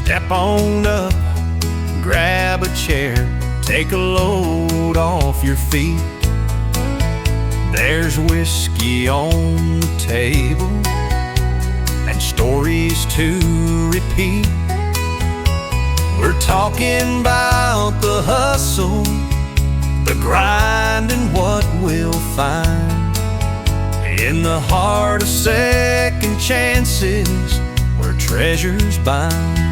Step on up, grab a chair, take a load off your feet. There's whiskey on the table and stories to repeat. We're talking about the hustle, the grind, and what we'll find in the heart of second chances where treasures bind.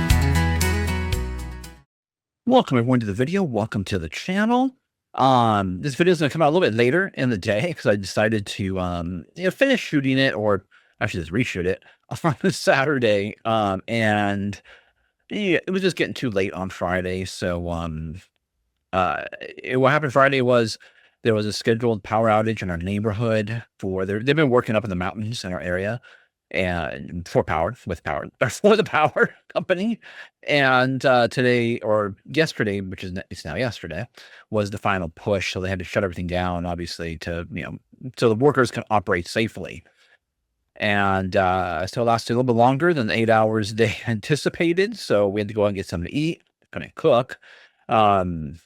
Welcome everyone to the video. Welcome to the channel. This video is going to come out a little bit later in the day because I decided to finish shooting it, or actually just reshoot it on Saturday. And yeah, it was just getting too late on Friday. So what happened Friday was there was a scheduled power outage in our neighborhood they've been working up in the mountains in our area and for the power company. And today or yesterday, which is it's now yesterday, was the final push. So they had to shut everything down, obviously, to so the workers can operate safely. And so it lasted a little bit longer than the 8 hours they anticipated. So we had to go out and get something to eat, kind of cook. And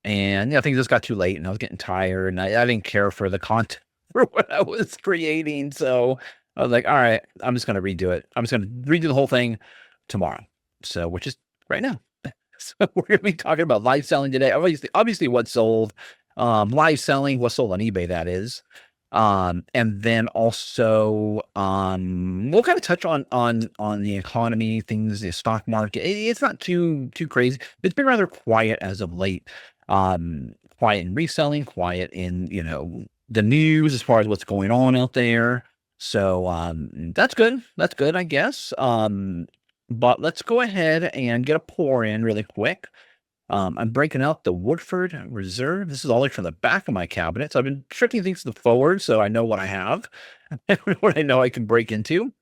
things just got too late, and I was getting tired, and I didn't care for the content for what I was creating. So I was like, all right, I'm just going to redo it. I'm just going to redo the whole thing tomorrow. So, which is right now. So we're going to be talking about live selling today. Obviously what sold, live selling, what sold on eBay, that is. And then also, we'll kind of touch on the economy, things, the stock market. It's not too crazy. It's been rather quiet as of late. Quiet in reselling, quiet in, the news as far as what's going on out there. So, that's good. That's good, I guess. But let's go ahead and get a pour in really quick. I'm breaking out the Woodford Reserve. This is all from the back of my cabinet. So I've been shifting things to the forward so I know what I have and what I know I can break into.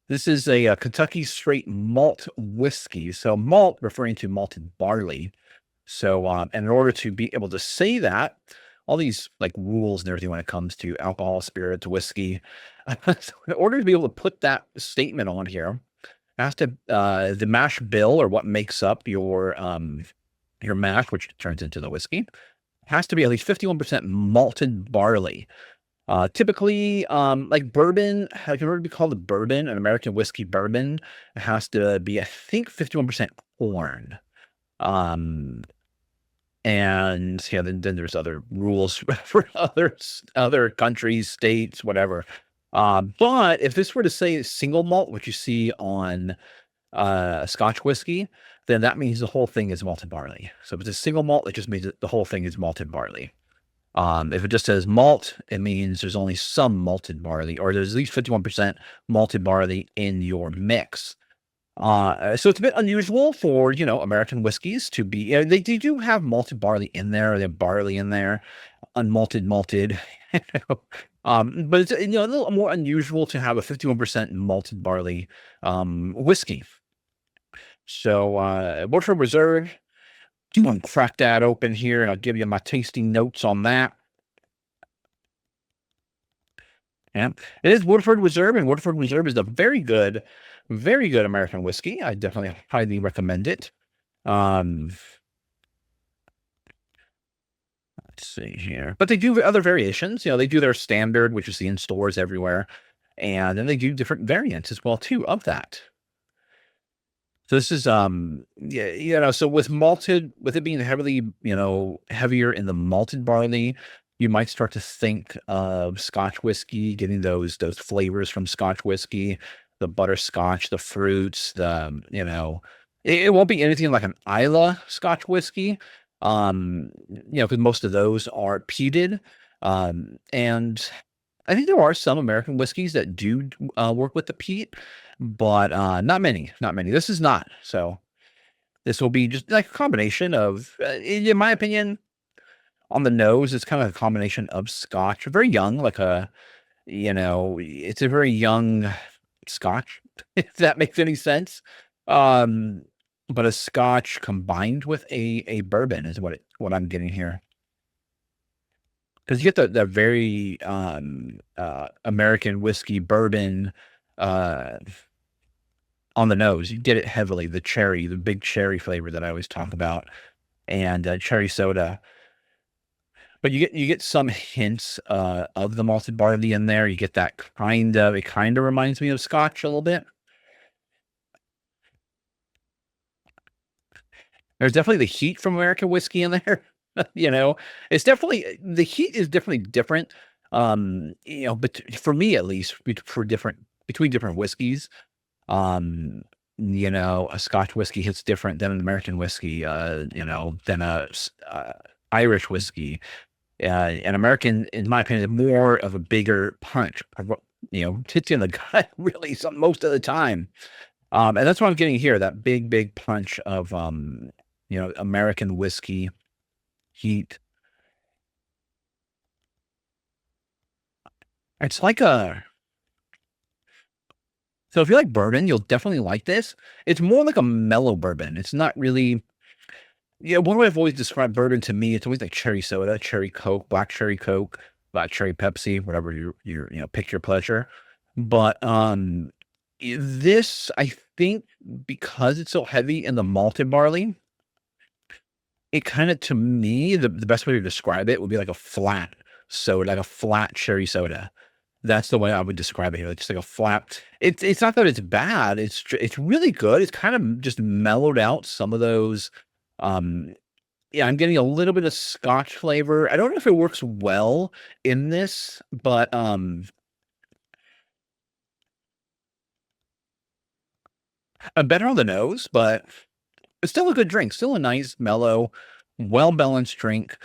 This is a Kentucky straight malt whiskey. So malt referring to malted barley. So, and in order to be able to say that, all these like rules and everything when it comes to alcohol, spirits, whiskey, so in order to be able to put that statement on here, it has to, the mash bill, or what makes up your mash, which turns into the whiskey, has to be at least 51% malted barley. Typically, like bourbon, it can already be called a bourbon, an American whiskey bourbon. It has to be, I think, 51% corn. And then there's other rules for other countries, states, whatever. But if this were to say single malt, which you see on Scotch whiskey, then that means the whole thing is malted barley. So if it's a single malt, it just means that the whole thing is malted barley. If it just says malt, it means there's only some malted barley, or there's at least 51% malted barley in your mix. So it's a bit unusual for, American whiskeys to be, they do have malted barley in there. They have barley in there, unmalted, malted. But it's, a little more unusual to have a 51% malted barley whiskey. So, Woodford Reserve, I'm going to crack that open here, and I'll give you my tasting notes on that. Yeah, it is Woodford Reserve, and Woodford Reserve is a very good American whiskey. I definitely highly recommend it. Let's see here, but they do other variations. They do their standard, which you see in stores everywhere, and then they do different variants as well too of that. So this is so with it being heavily, heavier in the malted barley, you might start to think of Scotch whiskey, getting those flavors from Scotch whiskey, the butterscotch, the fruits, it won't be anything like an Islay Scotch whiskey, because most of those are peated. And I think there are some American whiskeys that do work with the peat, but not many. This is not. So this will be just like a combination of, in my opinion, on the nose, it's kind of a combination of Scotch, very young, like it's a very young Scotch, if that makes any sense. But a Scotch combined with a bourbon is what I'm getting here. Because you get the very American whiskey bourbon on the nose. You get it heavily, the cherry, the big cherry flavor that I always talk about, and cherry soda. But you get some hints of the malted barley in there. You get that it kind of reminds me of Scotch a little bit. There's definitely the heat from American whiskey in there. You know, it's definitely the heat is definitely different. But for me at least, for different between different whiskeys, a Scotch whiskey hits different than an American whiskey, than Irish whiskey. An American, in my opinion, is more of a bigger punch. Hits you in the gut really most of the time. And that's what I'm getting here. That big, big punch of American whiskey heat. It's like a So if you like bourbon, you'll definitely like this. It's more like a mellow bourbon. It's not really one way I've always described bourbon to me, it's always like cherry soda, cherry Coke, black cherry Pepsi, whatever pick your pleasure. But this, I think, because it's so heavy in the malted barley, it kind of, to me, the best way to describe it would be like a flat soda, like a flat cherry soda. That's the way I would describe it here. Like just like a flat. It's not that it's bad. It's really good. It's kind of just mellowed out some of those. Yeah, I'm getting a little bit of Scotch flavor. I don't know if it works well in this, but better on the nose, but it's still a good drink. Still a nice, mellow, well-balanced drink.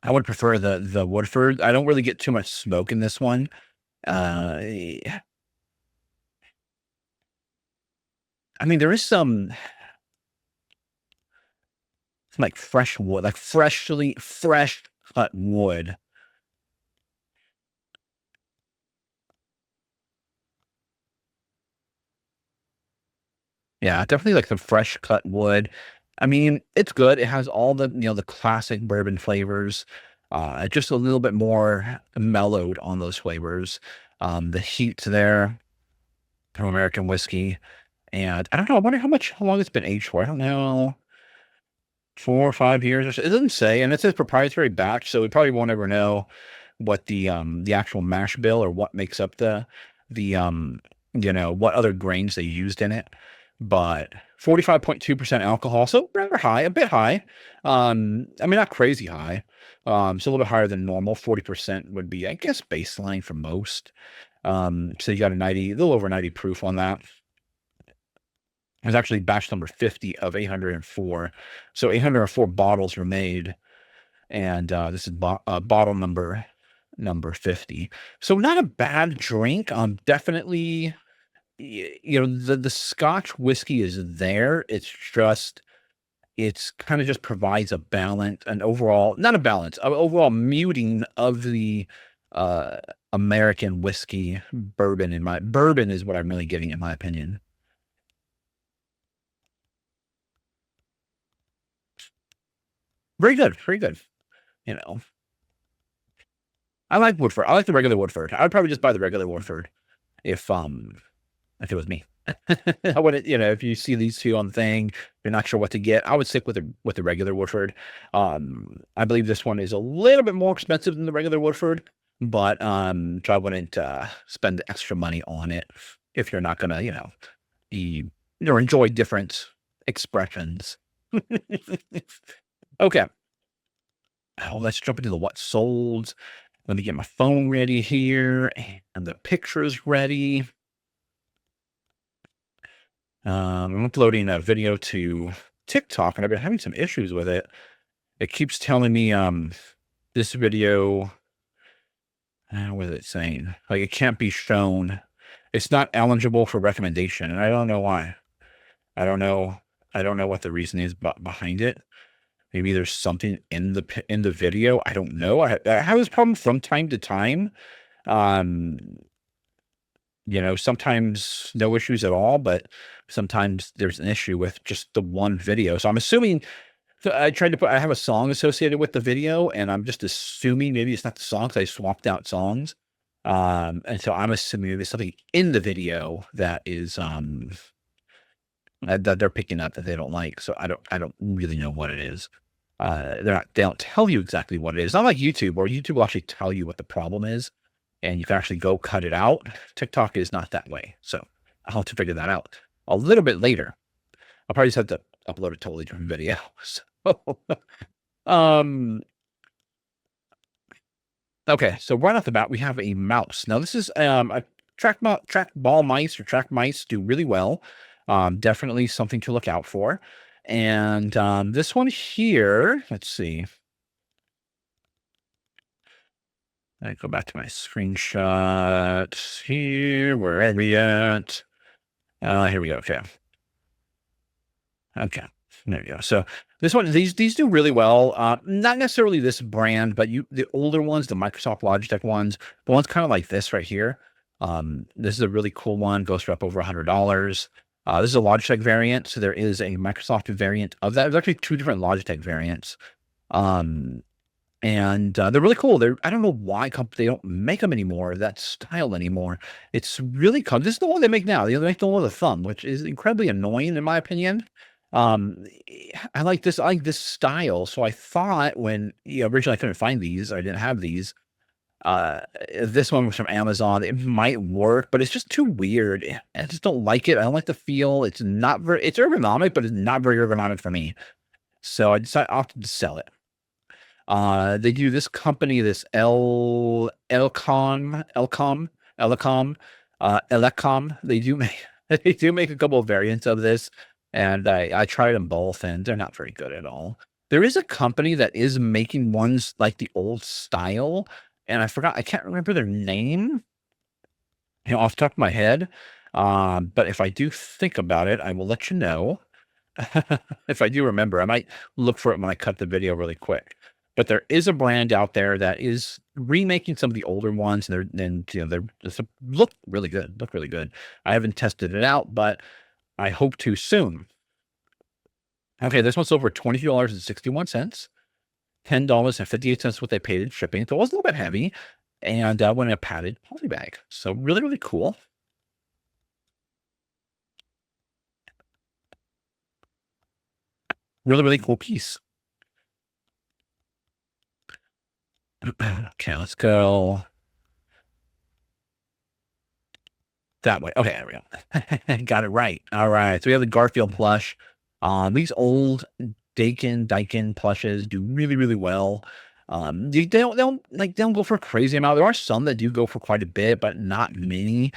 I would prefer the Woodford. I don't really get too much smoke in this one. I mean, there is some like fresh wood, like fresh cut wood. Yeah, definitely like some fresh cut wood. I mean, it's good. It has all the classic bourbon flavors, just a little bit more mellowed on those flavors. The heat's there from American whiskey. And I don't know. I wonder how long it's been aged for. I don't know. 4 or 5 years or so. It doesn't say, and it says proprietary batch, so we probably won't ever know what the actual mash bill or what makes up what other grains they used in it. But 45.2% alcohol, so rather high, a bit high. I mean, not crazy high. It's a little bit higher than normal. 40% would be, I guess, baseline for most. So you got a little over 90 proof on that. It's actually batch number 50 of 804. So 804 bottles were made, and this is bottle number 50. So not a bad drink. Definitely, the Scotch whiskey is there. It's kind of just provides a balance, an overall, not a balance, an overall muting of the American whiskey bourbon. Bourbon is what I'm really getting, in my opinion. Very good, very good. You know, I like Woodford. I like the regular Woodford. I would probably just buy the regular Woodford if it was me. I wouldn't, if you see these two on the thing, you're not sure what to get, I would stick with the regular Woodford. I believe this one is a little bit more expensive than the regular Woodford, but so I wouldn't spend extra money on it if you're not gonna, enjoy different expressions. Okay. Oh, let's jump into the what sold. Let me get my phone ready here and the pictures ready. I'm uploading a video to TikTok and I've been having some issues with it. It keeps telling me this video, what is it saying? Like it can't be shown. It's not eligible for recommendation, and I don't know why. I don't know. I don't know what the reason is behind it. Maybe there's something in the video. I don't know. I have this problem from time to time. Sometimes no issues at all, but sometimes there's an issue with just the one video. So I'm assuming, so I have a song associated with the video, and I'm just assuming maybe it's not the song because I swapped out songs. And so I'm assuming there's something in the video that is that they're picking up that they don't like. So I don't really know what it is. They don't tell you exactly what it is. It's not like YouTube, where YouTube will actually tell you what the problem is, and you can actually go cut it out. TikTok is not that way. So I'll have to figure that out a little bit later. I'll probably just have to upload a totally different video. So, um, okay. So right off the bat, we have a mouse. Now this is a trackball mice or track mice do really well. Definitely something to look out for. And this one here, let's see. I go back to my screenshot here. Where are we at? Here we go. Okay. Okay. There we go. So this one, these do really well. Not necessarily this brand, but the older ones, the Microsoft Logitech ones, the ones kind of like this right here. This is a really cool one. Goes for up over $100. This is a Logitech variant. So there is a Microsoft variant of that. There's actually two different Logitech variants. And they're really cool. I don't know why they don't make them anymore, that style anymore. It's really cool. This is the one they make now. They make the one with a thumb, which is incredibly annoying in my opinion. I like this. I like this style. So I thought when originally I couldn't find these, I didn't have these. This one was from Amazon. It might work, but it's just too weird. I just don't like it. I don't like the feel. It's not very. It's ergonomic, but it's not very ergonomic for me. So I decided opted to sell it. They do this company, this Elecom. They do make they do make a couple of variants of this, and I tried them both, and they're not very good at all. There is a company that is making ones like the old style, and I can't remember their name, off the top of my head. But if I do think about it, I will let you know. If I do remember, I might look for it when I cut the video really quick. But there is a brand out there that is remaking some of the older ones, and they're just look really good. Look really good. I haven't tested it out, but I hope to soon. Okay, this one's over $22.61, $10.58 what they paid in shipping. So it was a little bit heavy, and went in a padded poly bag. So really, really cool. Really, really cool piece. Okay, let's go that way. Okay, there we go. Got it right. All right. So we have the Garfield plush. These old Dakin plushes do really, really well. They don't go for a crazy amount. There are some that do go for quite a bit, but not many.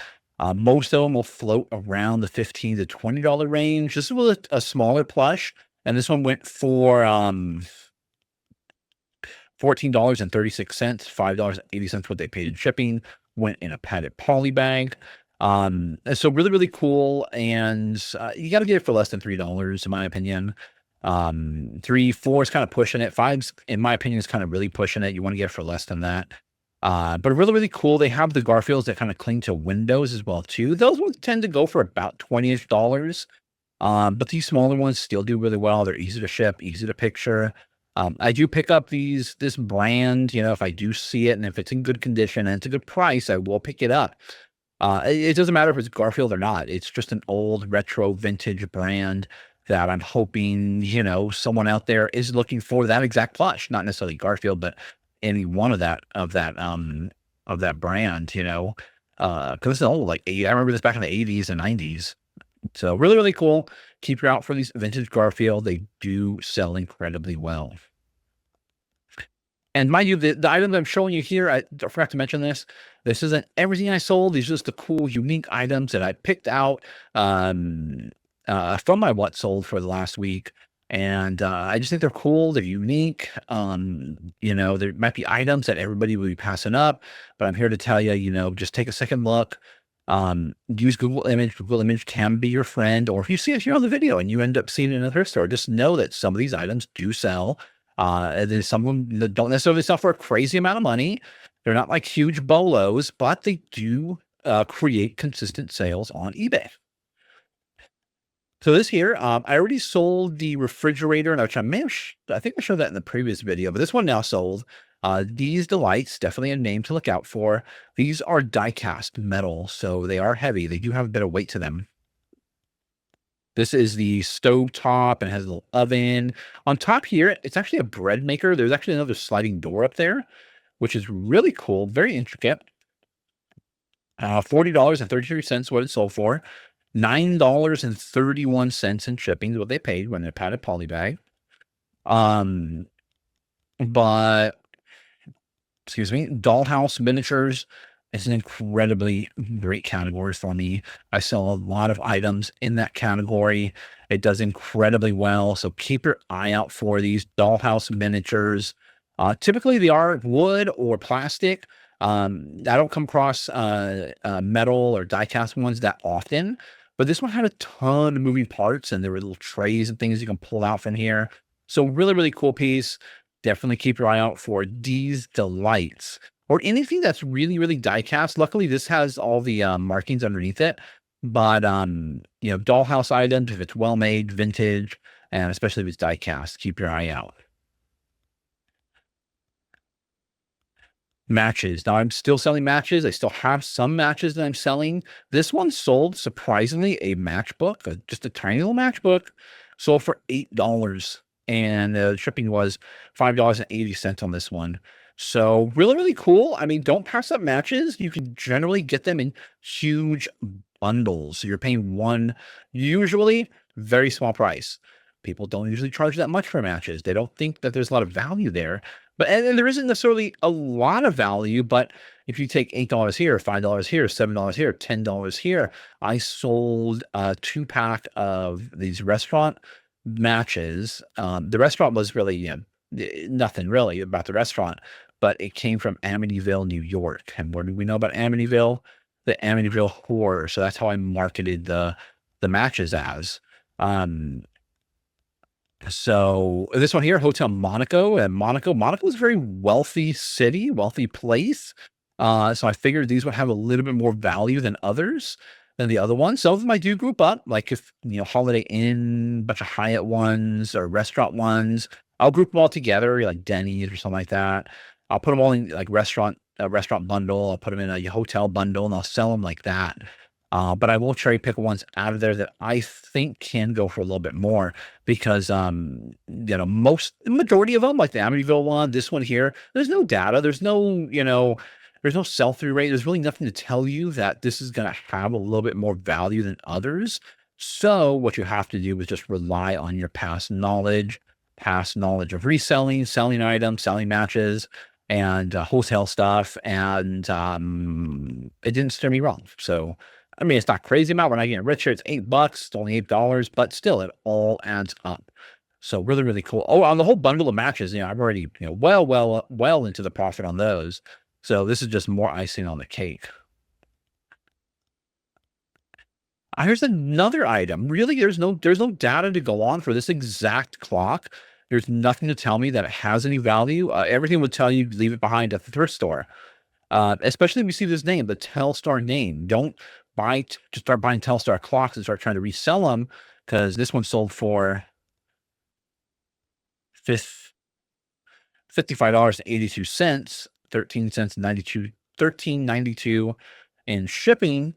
Most of them will float around the $15 to $20 range. This was a smaller plush, and this one went for $14.36, $5.80 what they paid in shipping, went in a padded poly bag. And so really, really cool. And you got to get it for less than $3, in my opinion. 3, 4 is kind of pushing it. 5's, in my opinion, is kind of really pushing it. You want to get it for less than that. But really, really cool. They have the Garfields that kind of cling to windows as well, too. Those ones tend to go for about $20-ish. But these smaller ones still do really well. They're easy to ship, easy to picture. I do pick up this brand, if I do see it and if it's in good condition and it's a good price, I will pick it up. It doesn't matter if it's Garfield or not. It's just an old retro vintage brand that I'm hoping, someone out there is looking for that exact plush, not necessarily Garfield, but any one of that brand, cause it's old, like I remember this back in the 80s and 90s. So really, really cool. Keep your eye out for these vintage Garfield. They do sell incredibly well. And mind you, the items I'm showing you here, I forgot to mention this. This isn't everything I sold. These are just the cool, unique items that I picked out from my what sold for the last week. And I just think they're cool. They're unique. There might be items that everybody will be passing up, but I'm here to tell you, just take a second look. Use Google Image. Google Image can be your friend, or if you see it here on the video and you end up seeing it in a thrift store, just know that some of these items do sell. There's some of them that don't necessarily sell for a crazy amount of money. They're not like huge bolos, but they do create consistent sales on eBay. So this here, I already sold the refrigerator, which I think I showed that in the previous video, but this one now sold. These delights, definitely a name to look out for. These are die cast metal, so they are heavy. They do have a bit of weight to them. This is the stove top and has a little oven. On top here, it's actually a bread maker. There's actually another sliding door up there, which is really cool, very intricate. $40.33 what it sold for. $9.31 in shipping is what they paid when they padded poly bag. But excuse me, dollhouse miniatures is an incredibly great category for me. I sell a lot of items in that category. It does incredibly well. So keep your eye out for these dollhouse miniatures. Typically, they are wood or plastic. I don't come across metal or die cast ones that often, but this one had a ton of moving parts and there were little trays and things you can pull out from here. So really, really cool piece. Definitely keep your eye out for these delights or anything that's really, really die cast. Luckily, this has all the markings underneath it. But dollhouse items, if it's well made, vintage, and especially if it's die cast, keep your eye out. Matches. Now I'm still selling matches. I still have some matches that I'm selling. This one sold surprisingly a matchbook, just a tiny little matchbook, sold for $8, and shipping was $5.80 on this one. So really, really cool. I mean, don't pass up matches. You can generally get them in huge bundles. So you're paying one, usually very small price. People don't usually charge that much for matches. They don't think that there's a lot of value there. But and there isn't necessarily a lot of value, but if you take $8 here, $5 here, $7 here, $10 here, I sold a 2-pack of these restaurant matches. The restaurant was really nothing really about the restaurant, but it came from Amityville, New York. And what do we know about Amityville? The Amityville horror. So that's how I marketed the matches as. So this one here, Hotel Monaco, and Monaco is a very wealthy city, wealthy place. So I figured these would have a little bit more value than others, than the other ones. Some of them I do group up, like if Holiday Inn, bunch of Hyatt ones or restaurant ones, I'll group them all together, like Denny's or something like that. I'll put them all in like a restaurant bundle. I'll put them in a hotel bundle, and I'll sell them like that. But I will cherry pick ones out of there that I think can go for a little bit more because, majority of them, like the Amityville one, this one here, there's no data. There's no, there's no sell-through rate. There's really nothing to tell you that this is going to have a little bit more value than others. So what you have to do is just rely on your past knowledge of reselling, selling items, selling matches, and wholesale stuff. And it didn't steer me wrong. So, I mean, it's not crazy amount. We're not getting richer. It's $8. It's only $8, but still, it all adds up. So really, really cool. Oh, on the whole bundle of matches, I'm already, well into the profit on those. So this is just more icing on the cake. Here's another item. Really, there's no data to go on for this exact clock. There's nothing to tell me that it has any value. Everything would tell you leave it behind at the thrift store. Especially if you see this name, the Telstar name. Don't just start buying Telstar clocks and start trying to resell them, because this one sold for $55.82, 13.92 in shipping.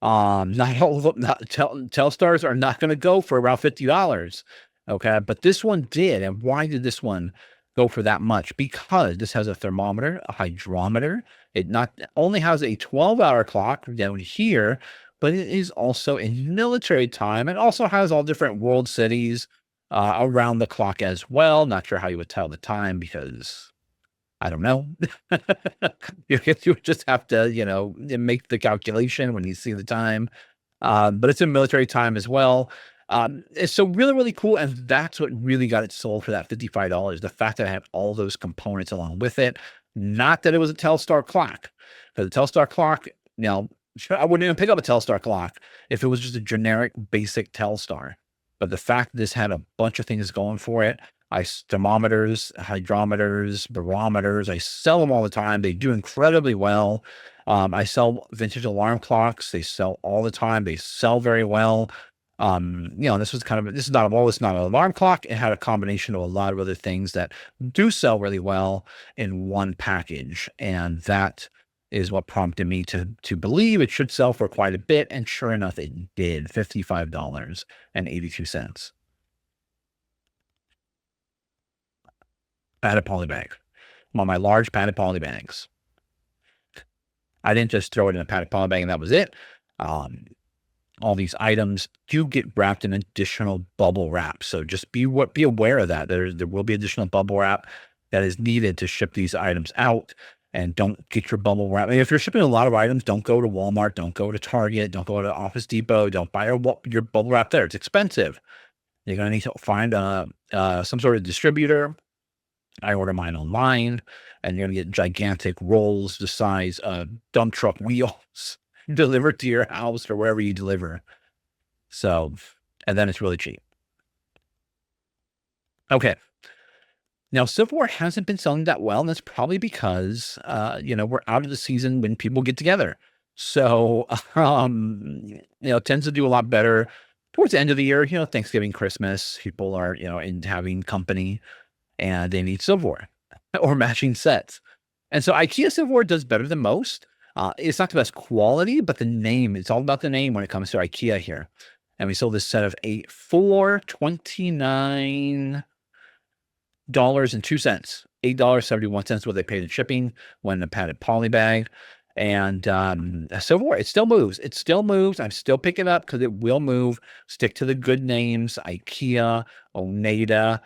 Not all of them, Telstars are not going to go for around $50. Okay, but this one did. And why did this one go for that much? Because this has a thermometer, a hydrometer. It not only has a 12-hour clock down here, but it is also in military time. It also has all different world cities around the clock as well. Not sure how you would tell the time because I don't know. You would just have to, make the calculation when you see the time. But it's in military time as well. It's so really, really cool. And that's what really got it sold for that $55. The fact that I had all those components along with it. Not that it was a Telstar clock. Because the Telstar clock, I wouldn't even pick up a Telstar clock if it was just a generic basic Telstar. But the fact that this had a bunch of things going for it, thermometers, hydrometers, barometers, I sell them all the time. They do incredibly well. I sell vintage alarm clocks. They sell all the time. They sell very well. This is not it's not an alarm clock. It had a combination of a lot of other things that do sell really well in one package. And that is what prompted me to believe it should sell for quite a bit. And sure enough, it did. $55.82. Padded poly bag. On my large padded poly bags. I didn't just throw it in a padded poly bag and that was it. All these items do get wrapped in additional bubble wrap. So just be aware of that. There will be additional bubble wrap that is needed to ship these items out. And don't get your bubble wrap. I mean, if you're shipping a lot of items, don't go to Walmart, don't go to Target, don't go to Office Depot, don't buy your bubble wrap there. It's expensive. You're going to need to find some sort of distributor. I order mine online, and you're going to get gigantic rolls the size of dump truck wheels delivered to your house or wherever you deliver. So, and then it's really cheap. Okay. Now, silverware hasn't been selling that well, and that's probably because, we're out of the season when people get together. So, it tends to do a lot better towards the end of the year, Thanksgiving, Christmas, people are, in having company and they need silverware or matching sets. And so IKEA silverware does better than most. It's not the best quality, but the name, it's all about the name when it comes to IKEA here. And we sold this set of 8 for $29.02. $8.71 what they paid in shipping when the padded poly bag. And silverware, it still moves. It still moves. I'm still picking up because it will move. Stick to the good names: IKEA, Oneida.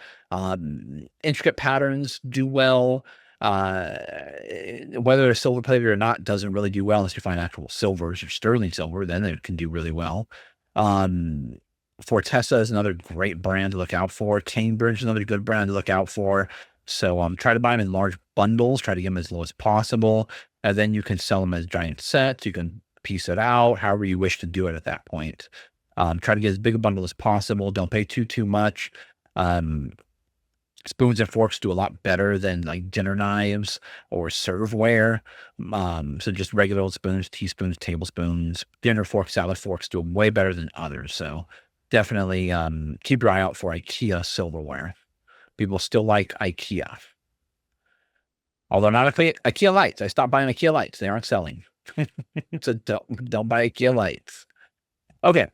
Intricate patterns do well. Whether they're silver plated or not doesn't really do well unless you find actual silvers or sterling silver. Then it can do really well. Fortessa is another great brand to look out for. Cambridge is another good brand to look out for. So try to buy them in large bundles. Try to get them as low as possible. And then you can sell them as giant sets. You can piece it out however you wish to do it at that point. Try to get as big a bundle as possible. Don't pay too much. Spoons and forks do a lot better than like dinner knives or serveware. So just regular old spoons, teaspoons, tablespoons, dinner forks, salad forks do way better than others. So definitely keep your eye out for IKEA silverware. People still like IKEA. Although not IKEA lights. I stopped buying IKEA lights. They aren't selling. So don't buy IKEA lights. Okay.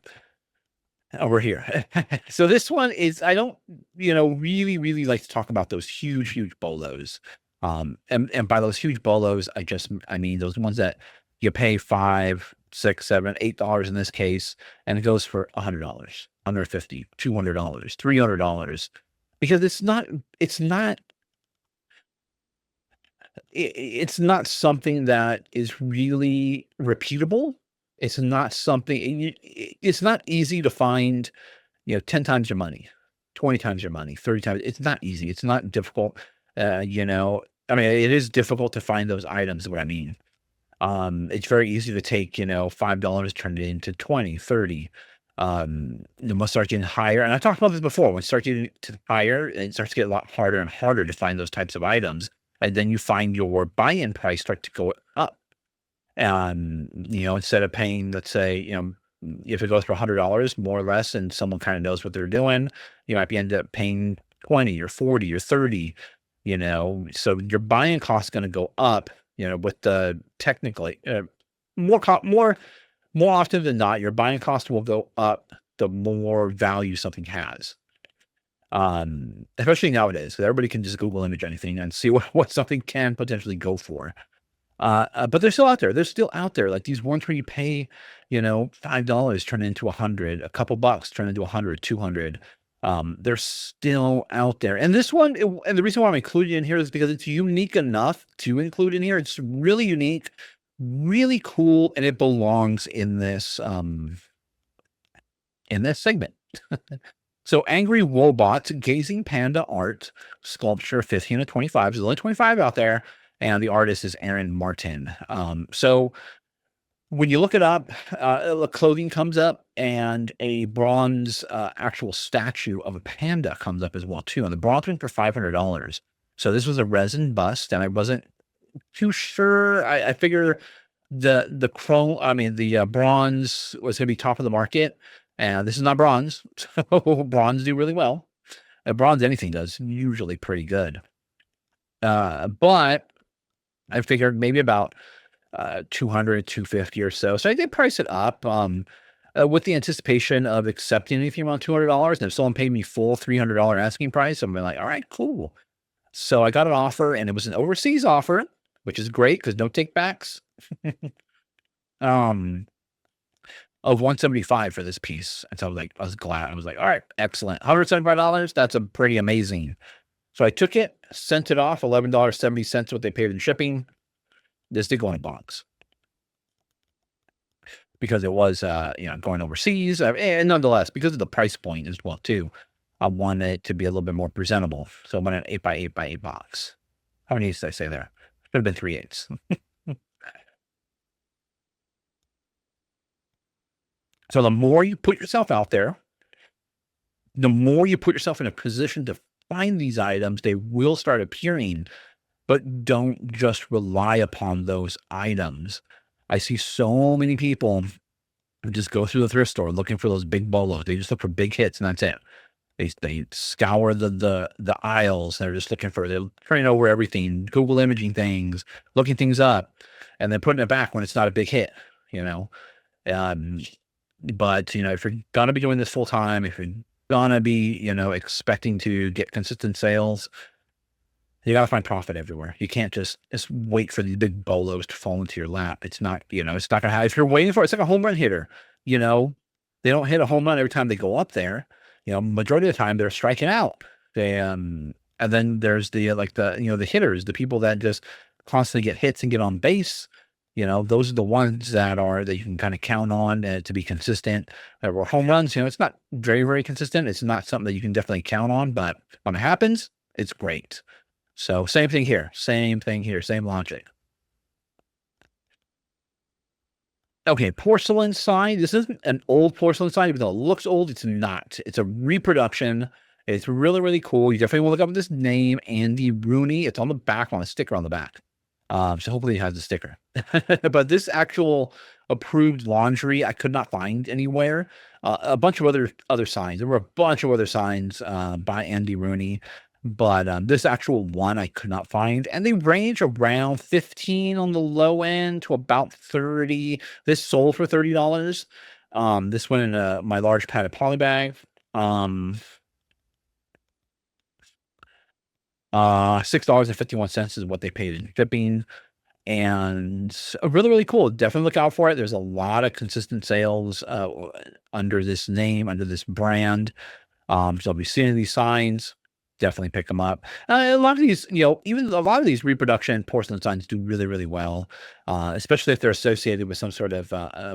Over here. So this one is, I don't, really, really like to talk about those huge bolos. And by those huge bolos, I mean those ones that you pay $5, $6, $7, $8 in this case, and it goes for $100, $150, $200, $300, because it's not something that is really repeatable. It's not something, it's not easy to find, 10 times your money, 20 times your money, 30 times. It's not easy. It's not difficult. I mean, it is difficult to find those items, is what I mean. It's very easy to take, $5, turn it into 20, 30. We'll start getting higher. And I talked about this before. When you start getting higher, it starts to get a lot harder and harder to find those types of items. And then you find your buy-in price start to go up. Instead of paying, let's say, if it goes for $100 more or less, and someone kind of knows what they're doing, you might end up paying 20 or 40 or 30, so your buying cost is going to go up, with the technically, more often than not, your buying cost will go up the more value something has. Especially nowadays, because everybody can just Google image anything and see what something can potentially go for. But they're still out there. They're still out there. Like these ones where you pay, $5 turn into 100, a couple bucks turn into 100, 200. They're still out there. And this one, and the reason why I'm including it in here is because it's unique enough to include in here. It's really unique, really cool, and it belongs in this segment. So Angry Wobot Gazing Panda Art Sculpture 15 to 25. There's only 25 out there. And the artist is Aaron Martin. So when you look it up, clothing comes up, and a bronze actual statue of a panda comes up as well too. And the bronze went for $500. So this was a resin bust, and I wasn't too sure. I figure the bronze was going to be top of the market. And this is not bronze. So bronze do really well. Bronze, anything does usually pretty good. But I figured maybe about 200, 250 or so. So I did price it up with the anticipation of accepting anything around $200. And if someone paid me full $300 asking price, I'm like, all right, cool. So I got an offer, and it was an overseas offer, which is great because no takebacks. um, of 175 for this piece. And so I was glad. I was like, all right, excellent. $175. That's a pretty amazing. So I took it, sent it off, $11.70 what they paid in shipping. This did go in a box because it was, going overseas. And nonetheless, because of the price point as well, too, I wanted it to be a little bit more presentable. So I went an 8x8x8 box. How many did I say there? Should have been 3/8. So the more you put yourself out there, the more you put yourself in a position to find these items, they will start appearing, but don't just rely upon those items. I see so many people who just go through the thrift store looking for those big bolos. They just look for big hits, and that's it. They scour the aisles. They're turning over everything, Google imaging things, looking things up, and then putting it back when it's not a big hit, you know. Um, but if you're gonna be doing this full time, if you're gonna be, expecting to get consistent sales, you gotta find profit everywhere. You can't just wait for the big bolos to fall into your lap. It's not gonna happen. If you're waiting for it, it's like a home run hitter. You know, they don't hit a home run every time they go up there. Majority of the time they're striking out. And then there's the hitters, the people that just constantly get hits and get on base. Those are the ones that you can kind of count on to be consistent. Where home runs, it's not very, very consistent. It's not something that you can definitely count on, but when it happens, it's great. So same thing here, same logic. Okay, porcelain sign. This isn't an old porcelain sign, even though it looks old, it's not. It's a reproduction. It's really, really cool. You definitely want to look up this name, Andy Rooney. It's on the back, on a sticker on the back. So hopefully it has a sticker. But this actual approved laundry, I could not find anywhere. A bunch of other signs. There were a bunch of other signs by Andy Rooney, but this actual one I could not find. And they range around 15 on the low end to about 30. This sold for $30. This went in my large padded poly bag. $6.51 is what they paid in shipping. And really, really cool. Definitely look out for it. There's a lot of consistent sales under this name, under this brand. So I'll be seeing these signs. Definitely pick them up. A lot of these, even a lot of these reproduction porcelain signs do really, really well, especially if they're associated with some sort of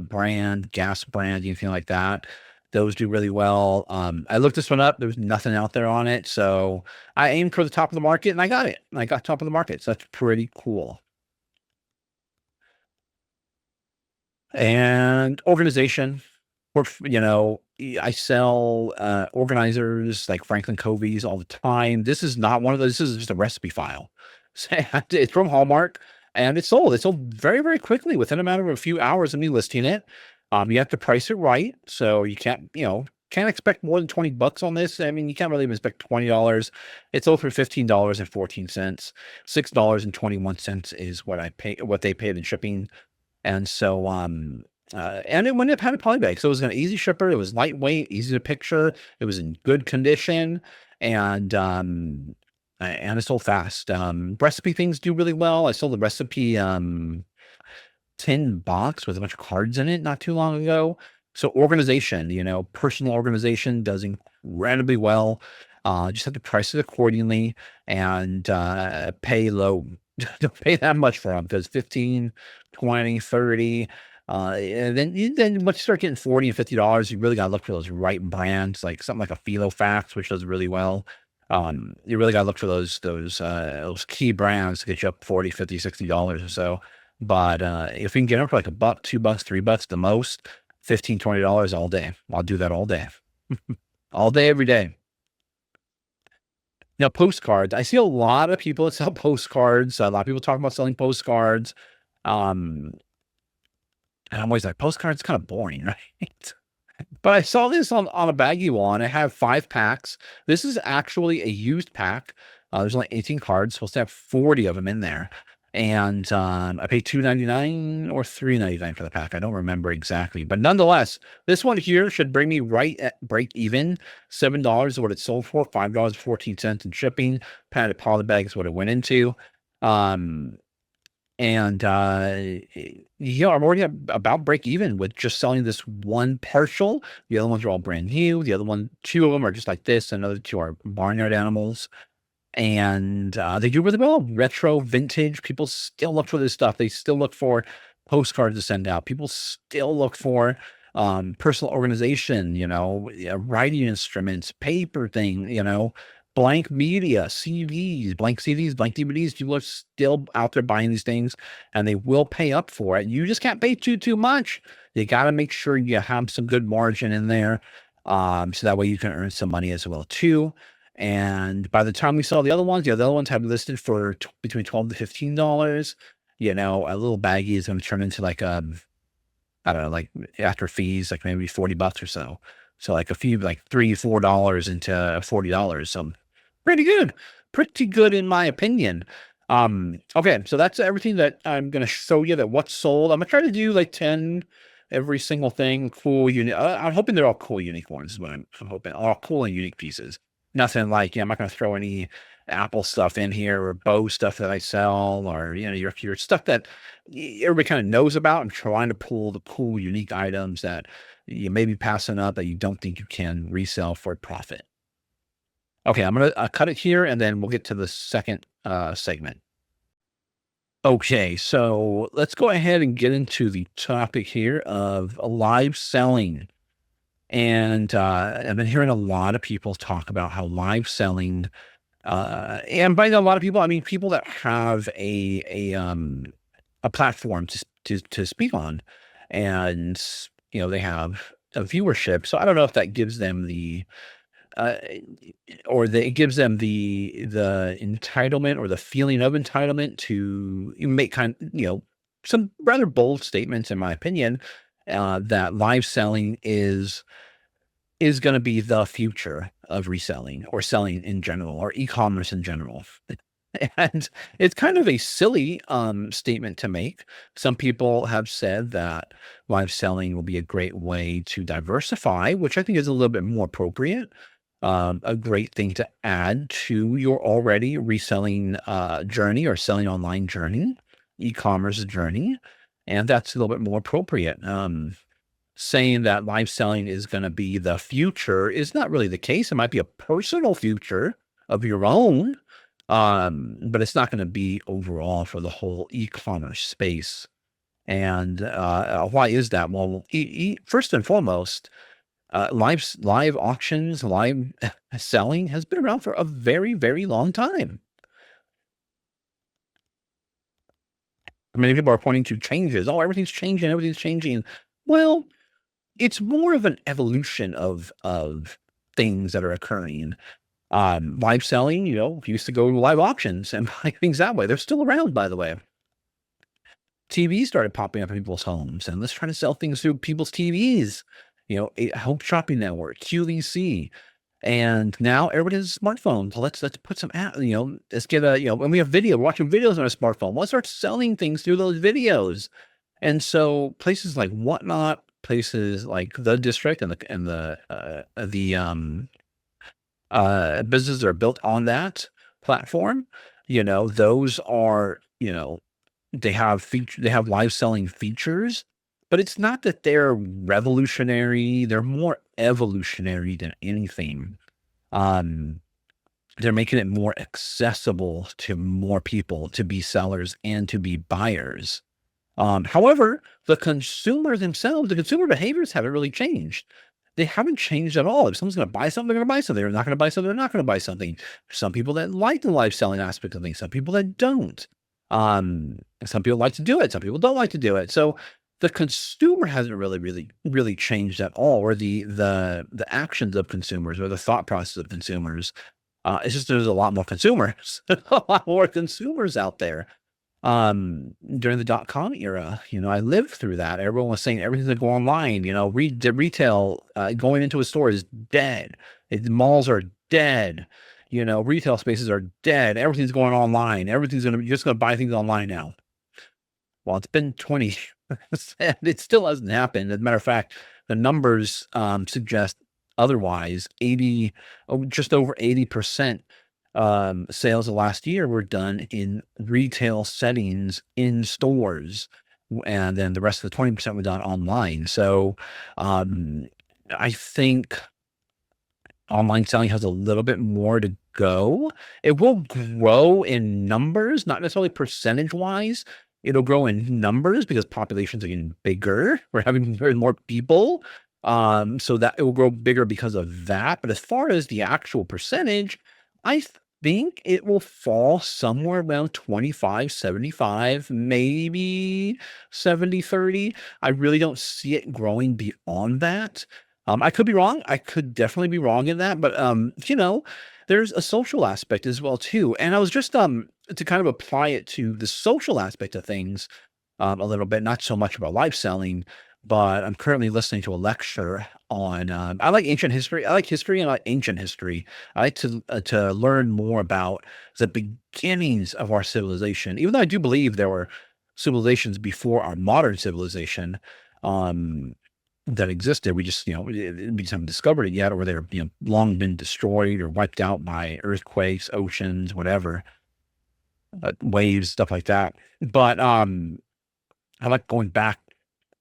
brand, gas brand, anything like that. Those do really well. I looked this one up. There was nothing out there on it. So I aimed for the top of the market, and I got it. I got top of the market. So that's pretty cool. And organization. I sell organizers like Franklin Covey's all the time. This is not one of those. This is just a recipe file. So it's from Hallmark, and it's sold. It sold very, very quickly within a matter of a few hours of me listing it. You have to price it right, so you can't expect more than $20 on this. I mean, you can't really even expect $20. It's sold for $15.14. $6.21 is what they paid in shipping. And so, and it went in a padded poly bag. So it was an easy shipper. It was lightweight, easy to picture. It was in good condition, and it sold fast. Recipe things do really well. I sold the recipe tin box with a bunch of cards in it not too long ago. So organization, personal organization does incredibly well. Just have to price it accordingly and pay low. Don't pay that much for them, because 15, 20, 30. And then once you start getting $40 and $50, you really got to look for those right brands, like something like a Filofax, which does really well. You really got to look for those key brands to get you up $40, $50, $60 or so. But if you can get them for like $1, $2, $3 the most, $15, $20 all day. I'll do that all day. All day, every day. Now, postcards. I see a lot of people that sell postcards. A lot of people talk about selling postcards. And I'm always like, postcards kind of boring, right? But I saw this on a baggy one. I have 5 packs. This is actually a used pack. There's only 18 cards, supposed to have 40 of them in there. And I paid $2.99 or $3.99 for the pack. I don't remember exactly. But nonetheless, this one here should bring me right at break even. $7 is what it sold for, $5.14 in shipping. Padded poly bag is what it went into. Um, and yeah, I'm already about break even with just selling this one partial. The other ones are all brand new. The other one, 2 of them are just like this. Another 2 are barnyard animals. And they do really well. Retro, vintage. People still look for this stuff. They still look for postcards to send out. People still look for personal organization, writing instruments, paper thing, blank media, CDs, blank CDs, blank DVDs. People are still out there buying these things, and they will pay up for it. You just can't pay too much. You got to make sure you have some good margin in there, so that way you can earn some money as well too. And by the time we sell the other ones, have listed for between $12 to $15. A little baggie is going to turn into like I don't know, like after fees, like maybe $40 or so. So like a few, like $3, $4 into $40. So pretty good in my opinion. Okay, so that's everything that I'm gonna show you that what's sold. I'm gonna try to do like 10 every single thing cool, unique. I'm hoping they're all cool, unique ones. Is what I'm hoping, all cool and unique pieces. Nothing like, I'm not gonna throw any Apple stuff in here or Bow stuff that I sell, or your stuff that everybody kind of knows about. I'm trying to pull the cool, unique items that you may be passing up that you don't think you can resell for profit. Okay, I'm gonna cut it here, and then we'll get to the second segment. Okay, so let's go ahead and get into the topic here of live selling. And I've been hearing a lot of people talk about how live selling, and by a lot of people, I mean people that have a platform to speak on, and they have a viewership. So I don't know if that gives them the uh, it gives them the entitlement or the feeling of entitlement to make some rather bold statements, in my opinion, that live selling is going to be the future of reselling or selling in general or e-commerce in general. And it's kind of a silly statement to make. Some people have said that live selling will be a great way to diversify, which I think is a little bit more appropriate. A great thing to add to your already reselling journey or selling online journey, e-commerce journey. And that's a little bit more appropriate. Saying that live selling is going to be the future is not really the case. It might be a personal future of your own, but it's not going to be overall for the whole e-commerce space. And why is that? Well, first and foremost, live auctions, live selling has been around for a very, very long time. Many people are pointing to changes. Oh, everything's changing. Everything's changing. Well, it's more of an evolution of things that are occurring. Live selling, used to go to live auctions and buy things that way. They're still around, by the way. TV started popping up in people's homes, and let's try to sell things through people's TVs. Home Shopping Network, QVC, and now everybody has a smartphone. So let's put some let's get when we have video, we're watching videos on our smartphone. Let's start selling things through those videos. And so places like Whatnot, places like The District, and the businesses that are built on that platform, those are, they have live selling features, but it's not that they're revolutionary. They're more evolutionary than anything. They're making it more accessible to more people to be sellers and to be buyers. However, the consumer themselves, the consumer behaviors haven't really changed. They haven't changed at all. If someone's going to buy something, they're going to buy something. They're not going to buy something, they're not going to buy something. Some people that like the live selling aspect of things, some people that don't. Some people like to do it, some people don't like to do it. So the consumer hasn't really changed at all, or the actions of consumers or the thought process of consumers. It's just there's a lot more consumers, a lot more consumers out there. During the dot-com era, I lived through that. Everyone was saying everything's gonna go online, the retail, going into a store is dead. The malls are dead. Retail spaces are dead. Everything's going online. You're just gonna buy things online now. Well, it's been 20 years, and it still hasn't happened. As a matter of fact, the numbers, suggest otherwise. Just over 80%, sales of last year were done in retail settings in stores, and then the rest of the 20% were done online. So, um, I think online selling has a little bit more to go. It will grow in numbers, not necessarily percentage wise. It'll grow in numbers because populations are getting bigger. We're having more people. So that it will grow bigger because of that. But as far as the actual percentage, I think it will fall somewhere around 25-75, maybe 70-30. I really don't see it growing beyond that. I could be wrong. I could definitely be wrong in that, but there's a social aspect as well too. And I was just to kind of apply it to the social aspect of things a little bit, not so much about live selling, but I'm currently listening to a lecture on. I like ancient history. I like history and I like ancient history. I like to learn more about the beginnings of our civilization. Even though I do believe there were civilizations before our modern civilization. Um, that existed. We just, we just haven't discovered it yet, or they're, long been destroyed or wiped out by earthquakes, oceans, whatever, waves, stuff like that. But I like going back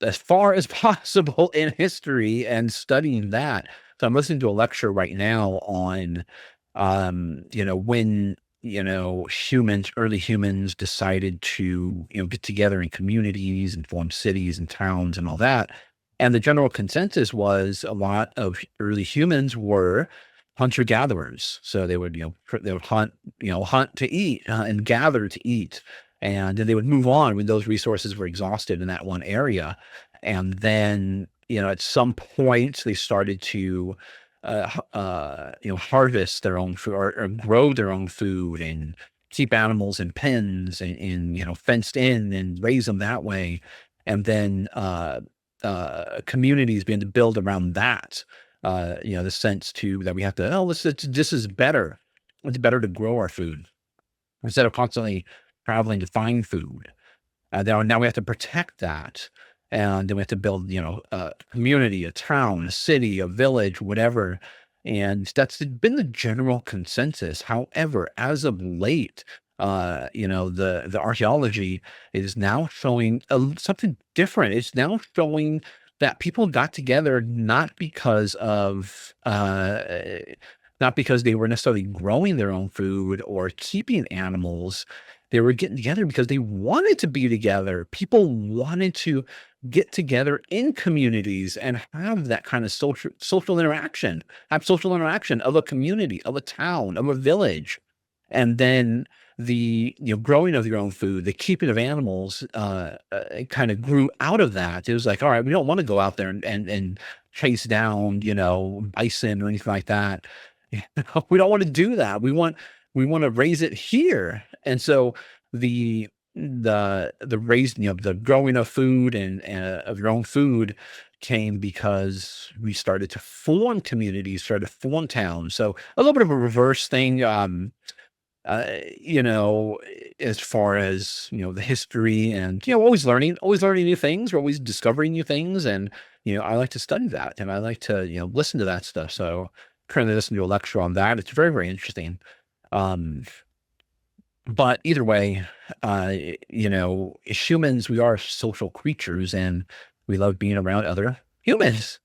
as far as possible in history and studying that. So I'm listening to a lecture right now on, when early humans decided to get together in communities and form cities and towns and all that. And the general consensus was a lot of early humans were hunter gatherers. So they would, they would hunt to eat and gather to eat. And then they would move on when those resources were exhausted in that one area. And then, at some point they started to, harvest their own food or grow their own food and keep animals in pens and fenced in and raise them that way. And then, communities began to build around that. The sense too that we have to, this is better. It's better to grow our food instead of constantly traveling to find food. Now we have to protect that. And then we have to build, a community, a town, a city, a village, whatever. And that's been the general consensus. However, as of late, the archaeology is now showing something different. It's now showing that people got together not because they were necessarily growing their own food or keeping animals. They were getting together because they wanted to be together. People wanted to get together in communities and have that kind of social interaction, have social interaction of a community, of a town, of a village. And then the growing of your own food, the keeping of animals, kind of grew out of that. It was like, all right, we don't want to go out there and chase down, bison or anything like that. We don't want to do that. We want to raise it here. And so the raising, the growing of food and of your own food came because we started to form communities, started to form towns. So a little bit of a reverse thing. Uh, you know, as far as, the history and, always learning new things. We're always discovering new things. And, I like to study that and I like to, listen to that stuff. So currently listening to a lecture on that. It's very, very interesting. Um, but either way, as humans, we are social creatures and we love being around other humans.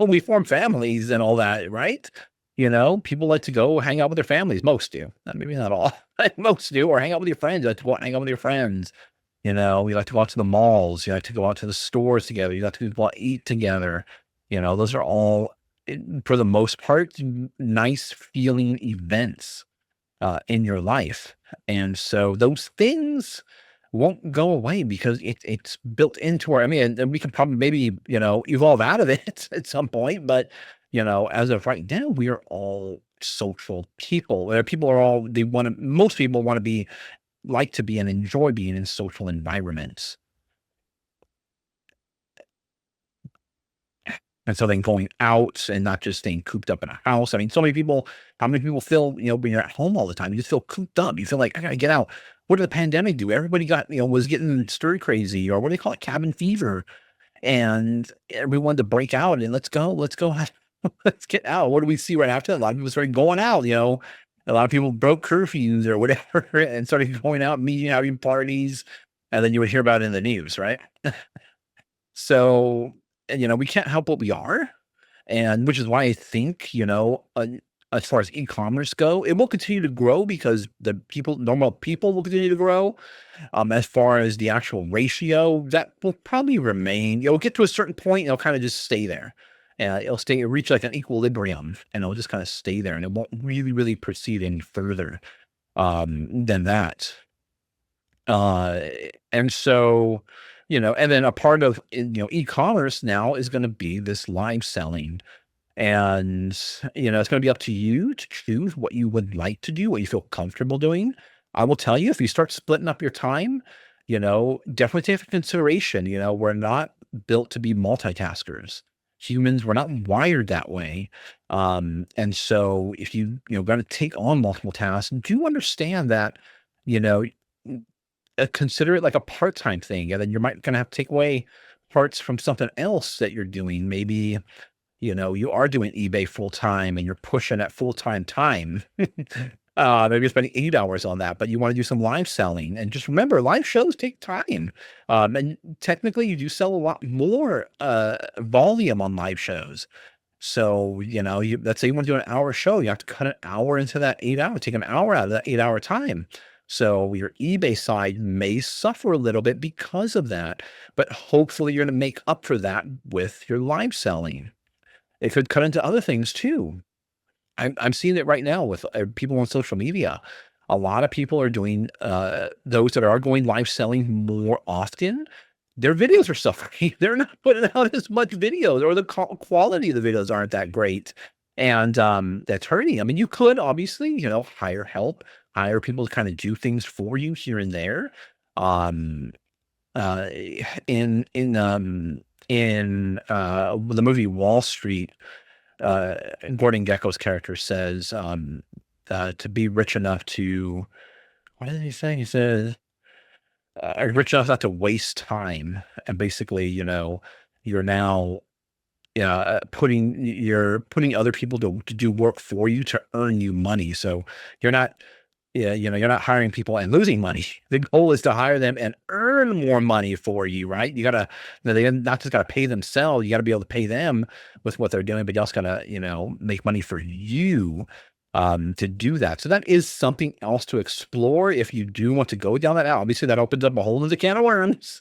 We form families and all that, right? People like to go hang out with their families. Most do. Maybe not all. Most do, or hang out with your friends. You like to go out and hang out with your friends. We like to go out to the malls. You like to go out to the stores together. You like to go out and eat together. Those are all, for the most part, nice feeling events in your life. And so those things won't go away because it's built into our, I mean, and we can probably maybe, evolve out of it at some point, but as of right now, we are all social people. Where people are all, most people want to be like to be and enjoy being in social environments. And so then going out and not just staying cooped up in a house. I mean, so many people, how many people feel, when you're at home all the time, you just feel cooped up. You feel like, I gotta get out. What did the pandemic do? Everybody got, was getting stir crazy, or what do they call it? Cabin fever. And everyone wanted to break out and let's go, let's get out. What do we see right after that? A lot of people started going out, a lot of people broke curfews or whatever and started going out, meeting, having parties. And then you would hear about it in the news, right? So, and, we can't help what we are. And which is why I think, as far as e-commerce go, it will continue to grow because normal people will continue to grow. As far as the actual ratio, that will probably remain. It'll get to a certain point, and it'll kind of just stay there. It'll reach like an equilibrium, and it'll just kind of stay there, and it won't really, really proceed any further than that. Uh, and so, and then a part of e-commerce now is going to be this live selling. And, it's going to be up to you to choose what you would like to do, what you feel comfortable doing. I will tell you, if you start splitting up your time, definitely take into consideration, we're not built to be multitaskers. Humans, we're not wired that way. And so if going to take on multiple tasks, do understand that, you know, consider it like a part-time thing. And then you might gonna have to take away parts from something else that you're doing. Maybe, you are doing eBay full time and you're pushing at full-time time. Maybe you're spending 8 hours on that, but you want to do some live selling. And just remember, live shows take time. And technically you do sell a lot more volume on live shows. So, let's say you want to do an hour show, you have to cut an hour into that 8 hour, take an hour out of that 8 hour time. So your eBay side may suffer a little bit because of that, but hopefully you're going to make up for that with your live selling. It could cut into other things too. I'm seeing it right now with people on social media. A lot of people are doing, those that are going live selling more often. Their videos are suffering. They're not putting out as much videos, or the quality of the videos aren't that great. And that's hurting. I mean, you could obviously, hire help, hire people to kind of do things for you here and there. Um, uh, in the movie Wall Street, Gordon Gekko's character says, to be rich enough to, what did he say? He says, rich enough not to waste time. And basically, you're now, you're putting other people to do work for you to earn you money. So you're not, yeah, you're not hiring people and losing money. The goal is to hire them and earn more money for you, right? You gotta, they not just gotta pay themselves. You gotta be able to pay them with what they're doing, but you also gotta, make money for you to do that. So that is something else to explore if you do want to go down that. Obviously, that opens up a whole other can of worms.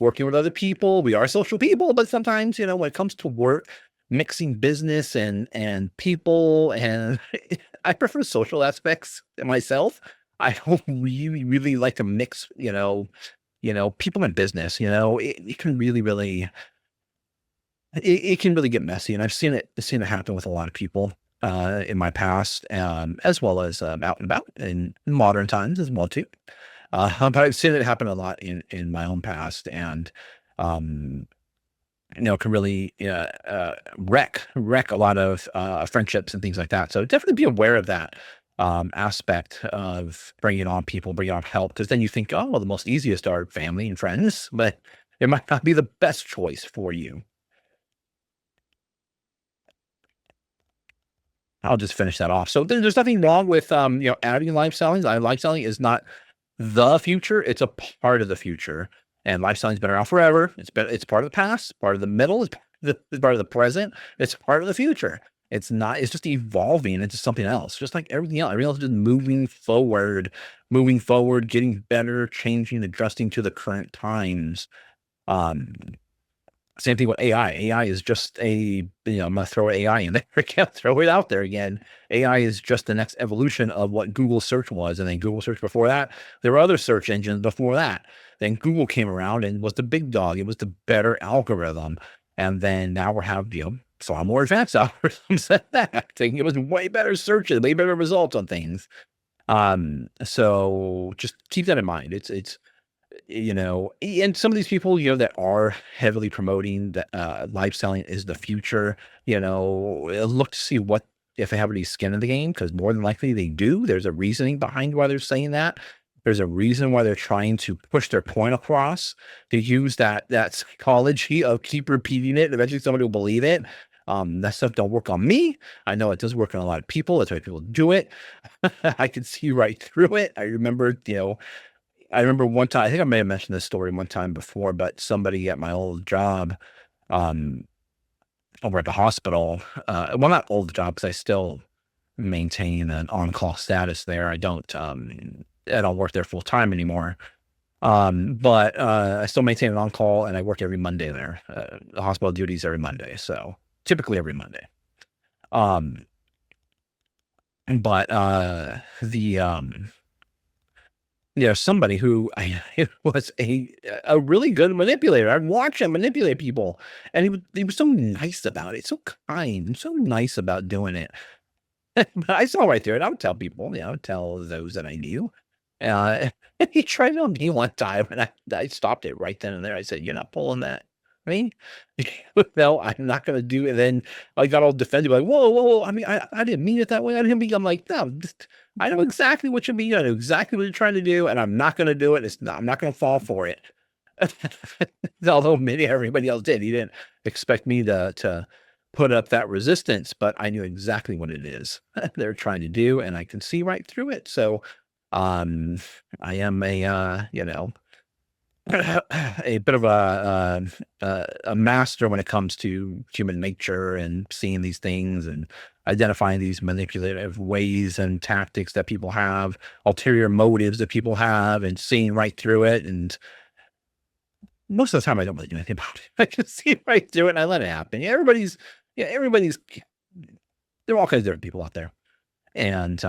Working with other people. We are social people, but sometimes, when it comes to work, mixing business and people, and I prefer social aspects myself. I don't really, really like to mix, people and business. It can really, really, it can really get messy, and I've seen it happen with a lot of people in my past, as well as out and about in modern times as well too. But I've seen it happen a lot in my own past, and um, can really wreck a lot of friendships and things like that. So definitely be aware of that aspect of bringing on people, bringing on help, because then you think, oh, well, the most easiest are family and friends, but it might not be the best choice for you. I'll just finish that off. So there's nothing wrong with adding live selling. Live selling is not the future; it's a part of the future. And life selling's been around forever. It's part of the past, part of the middle, it's part of the present, it's part of the future. It's not, it's just evolving into something else, just like everything else. Everything else is just moving forward, getting better, changing, adjusting to the current times. Um, Same thing with AI. AI is just I'm gonna throw AI in there. I can't throw it out there again. AI is just the next evolution of what Google search was. And then Google search before that, there were other search engines before that. Then Google came around and was the big dog. It was the better algorithm. And then now we're having, far more advanced algorithms than that. It was way better searches, way better results on things. So just keep that in mind. And some of these people, that are heavily promoting that live selling is the future, look to see what if they have any skin in the game, because more than likely they do. There's a reasoning behind why they're saying that. There's a reason why they're trying to push their point across, to use that psychology of keep repeating it. And eventually somebody will believe it. That stuff don't work on me. I know it does work on a lot of people. That's why people do it. I can see right through it. I remember one time, I think I may have mentioned this story one time before, but somebody at my old job, um, over at the hospital, well, not old job, because I still maintain an on-call status there. I don't work there full time anymore. But I still maintain an on-call, and I work every Monday there. The hospital duties every Monday, so typically every Monday. Um, but somebody who was a really good manipulator. I'd watch him manipulate people, and he was so nice about it, so kind, and so nice about doing it. But I saw right through it. I would tell people, I would tell those that I knew. Uh, and he tried it on me one time, and I stopped it right then and there. I said, "You're not pulling that." I mean, no, I'm not going to do it. And then I got all defensive, like, whoa, whoa, whoa. I mean, I didn't mean it that way. I didn't mean, I'm like, no, I know exactly what you mean. I know exactly what you're trying to do, and I'm not going to do it. I'm not going to fall for it. Although everybody else did. He didn't expect me to put up that resistance, but I knew exactly what it is they're trying to do, and I can see right through it. So, um, I am a bit of a master when it comes to human nature and seeing these things and identifying these manipulative ways and tactics that people have, ulterior motives that people have, and seeing right through it. And most of the time, I don't really do anything about it. I just see right through it and I let it happen. Everybody's. There are all kinds of different people out there, and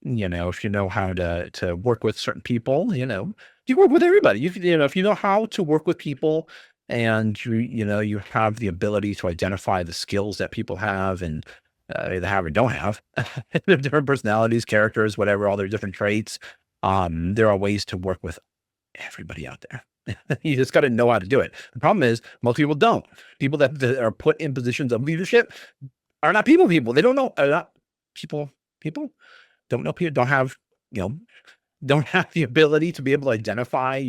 if you know how to work with certain people, you work with everybody. If you know how to work with people, and you have the ability to identify the skills that people have, and either have or don't have, their different personalities, characters, whatever, all their different traits. There are ways to work with everybody out there. You just got to know how to do it. The problem is most people don't. People that are put in positions of leadership are not people. They don't know. Are not people. People don't know. People don't have the ability to be able to identify,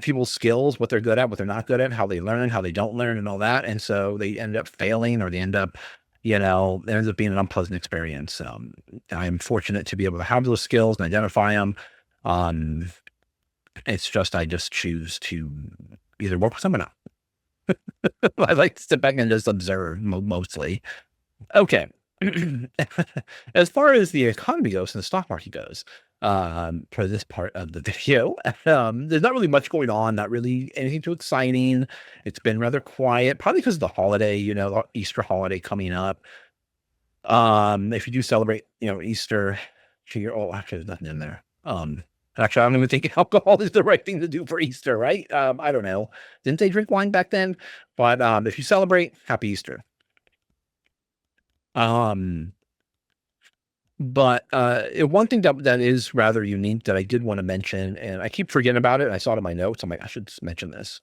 people's skills, what they're good at, what they're not good at, how they learn, how they don't learn, and all that. And so they end up failing, or they end up, it ends up being an unpleasant experience. I'm fortunate to be able to have those skills and identify them. It's just, I just choose to either work with someone or not. I like to sit back and just observe mostly. Okay. As far as the economy goes and the stock market goes, for this part of the video, there's not really much going on, not really anything too exciting. It's been rather quiet, probably because of the holiday, the Easter holiday coming up. If you do celebrate, Easter, actually, there's nothing in there. Actually, I don't even think alcohol is the right thing to do for Easter, right? I don't know. Didn't they drink wine back then? But if you celebrate, happy Easter. But one thing that is rather unique that I did want to mention, and I keep forgetting about it. I saw it in my notes. I'm like, I should just mention this.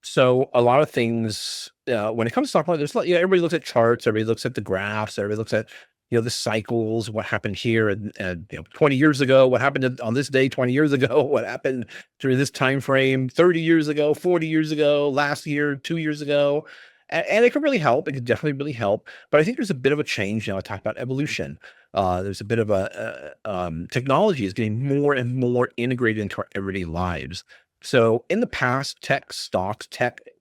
So a lot of things, when it comes to stock market, everybody looks at charts, everybody looks at the graphs, everybody looks at the cycles, what happened here, and 20 years ago, what happened on this day 20 years ago, what happened during this time frame 30 years ago, 40 years ago, last year, 2 years ago. And it can really help. It can definitely really help. But I think there's a bit of a change. I talk about evolution. There's a bit of technology is getting more and more integrated into our everyday lives. So in the past, tech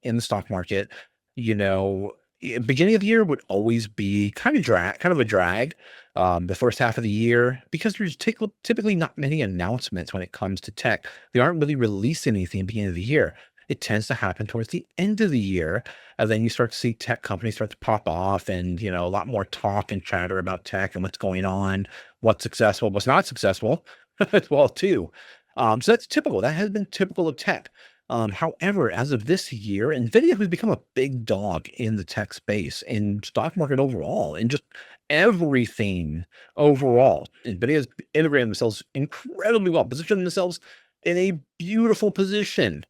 in the stock market, beginning of the year would always be kind of a drag. The first half of the year, because there's typically not many announcements when it comes to tech. They aren't really releasing anything at the beginning of the year. It tends to happen towards the end of the year. And then you start to see tech companies start to pop off, and, a lot more talk and chatter about tech and what's going on, what's successful, what's not successful as well too. So that's typical. That has been typical of tech. However, as of this year, NVIDIA has become a big dog in the tech space, in stock market overall, and just everything overall. NVIDIA has integrated themselves incredibly well, positioned themselves in a beautiful position.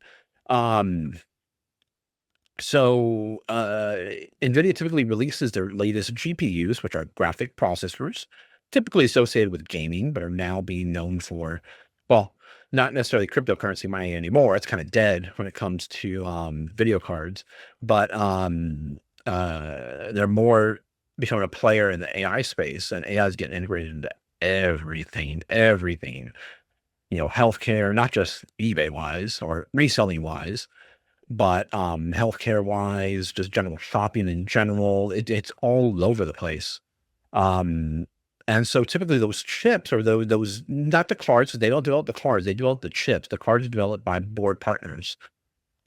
Um, so NVIDIA typically releases their latest GPUs, which are graphic processors, typically associated with gaming, but are now being known for, well, not necessarily cryptocurrency mining anymore. It's kind of dead when it comes to video cards, but they're more becoming a player in the AI space, and AI is getting integrated into everything. Healthcare, not just eBay wise or reselling wise, but healthcare wise, just general shopping in general, it's all over the place. Um, and so typically those chips or those not the cards, they don't develop the cards, they develop the chips. The cards are developed by board partners.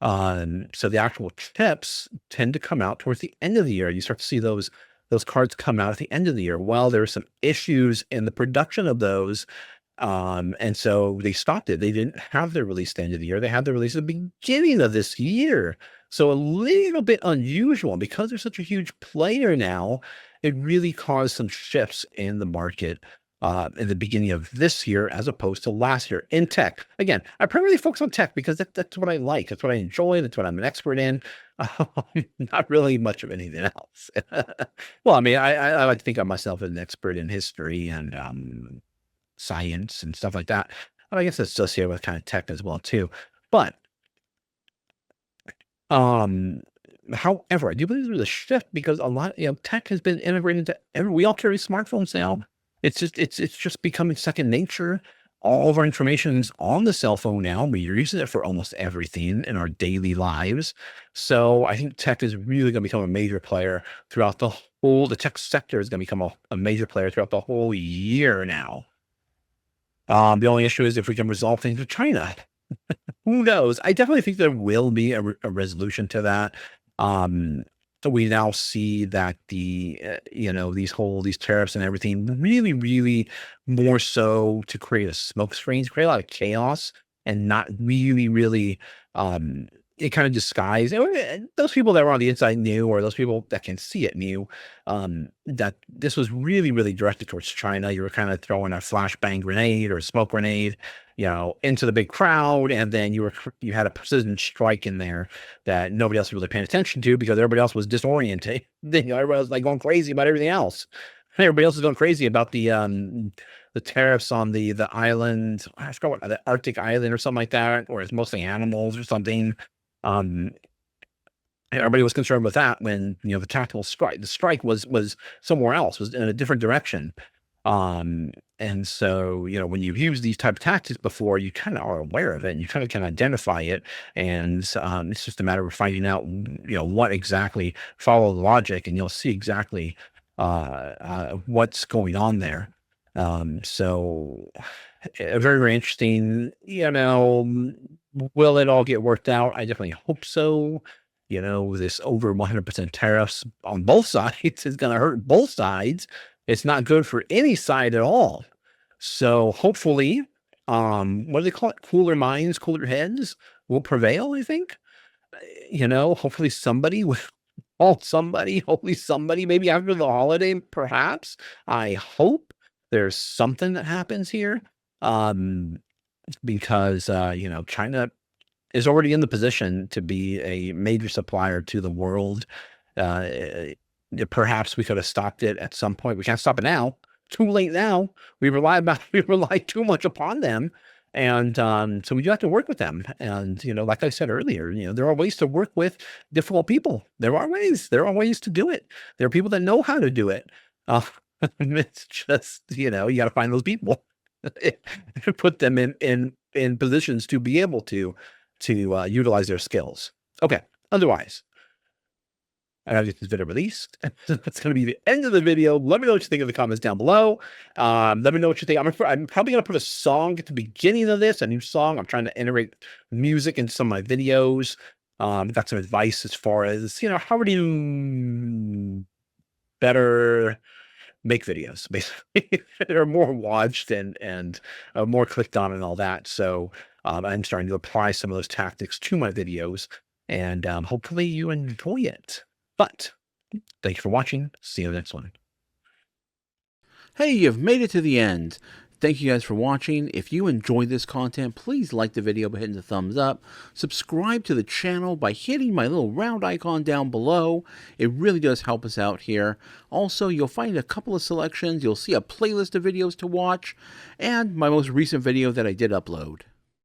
So the actual chips tend to come out towards the end of the year. You start to see those cards come out at the end of the year. Well, there are some issues in the production of those, and so they stopped it. They didn't have their release at the end of the year. They had their release at the beginning of this year. So a little bit unusual, because they're such a huge player now. It really caused some shifts in the market in the beginning of this year as opposed to last year in tech. Again, I primarily focus on tech because that's what I like. That's what I enjoy. That's what I'm an expert in. Not really much of anything else. Well, I mean, I like to think of myself as an expert in history and science and stuff like that. And I guess it's associated with kind of tech as well too. But um, however, I do believe there's a shift because a lot, tech has been integrated into we all carry smartphones now. It's just becoming second nature. All of our information is on the cell phone now. We're using it for almost everything in our daily lives. So I think tech is really going to become a major player throughout the tech sector is going to become a major player throughout the whole year now. The only issue is if we can resolve things with China. Who knows? I definitely think there will be a resolution to that. Um, so we now see that these tariffs and everything really more so to create a smoke screen, to create a lot of chaos, and not really it kind of disguise those people that were on the inside knew, or those people that can see it knew that this was really directed towards China. You were kind of throwing a flashbang grenade or a smoke grenade, into the big crowd, and then you had a precision strike in there that nobody else was really paying attention to because everybody else was disoriented. Then everybody was like going crazy about everything else. Everybody else is going crazy about the tariffs on the island. I forgot what, the Arctic island or something like that, or it's mostly animals or something. Um, Everybody was concerned with that when the tactical strike. The strike was somewhere else, was in a different direction. And so when you've used these type of tactics before, you kind of are aware of it, and you kind of can identify it. And it's just a matter of finding out what exactly, follow the logic, and you'll see exactly what's going on there. So very interesting. Will it all get worked out? I definitely hope so. This over 100% tariffs on both sides is going to hurt both sides. It's not good for any side at all. So hopefully, what do they call it? Cooler minds, cooler heads will prevail, I think. Hopefully somebody will, hopefully somebody, maybe after the holiday, perhaps. I hope there's something that happens here. Because China is already in the position to be a major supplier to the world. Perhaps we could have stopped it at some point. We can't stop it now. Too late now. We rely too much upon them. And so we do have to work with them. And, like I said earlier, there are ways to work with difficult people. There are ways to do it. There are people that know how to do it. It's just, you got to find those people, put them in positions to be able to utilize their skills. Okay. Otherwise, I gotta get this video released. That's going to be the end of the video. Let me know what you think in the comments down below. Let me know what you think. I'm probably going to put a song at the beginning of this, a new song. I'm trying to integrate music into some of my videos. Got some advice as far as, how do you better make videos, basically. They're more watched and more clicked on and all that. So I'm starting to apply some of those tactics to my videos, and hopefully you enjoy it. But thank you for watching. See you in the next one. Hey, you've made it to the end. Thank you guys for watching. If you enjoyed this content, please like the video by hitting the thumbs up. Subscribe to the channel by hitting my little round icon down below. It really does help us out here. Also, you'll find a couple of selections. You'll see a playlist of videos to watch and my most recent video that I did upload.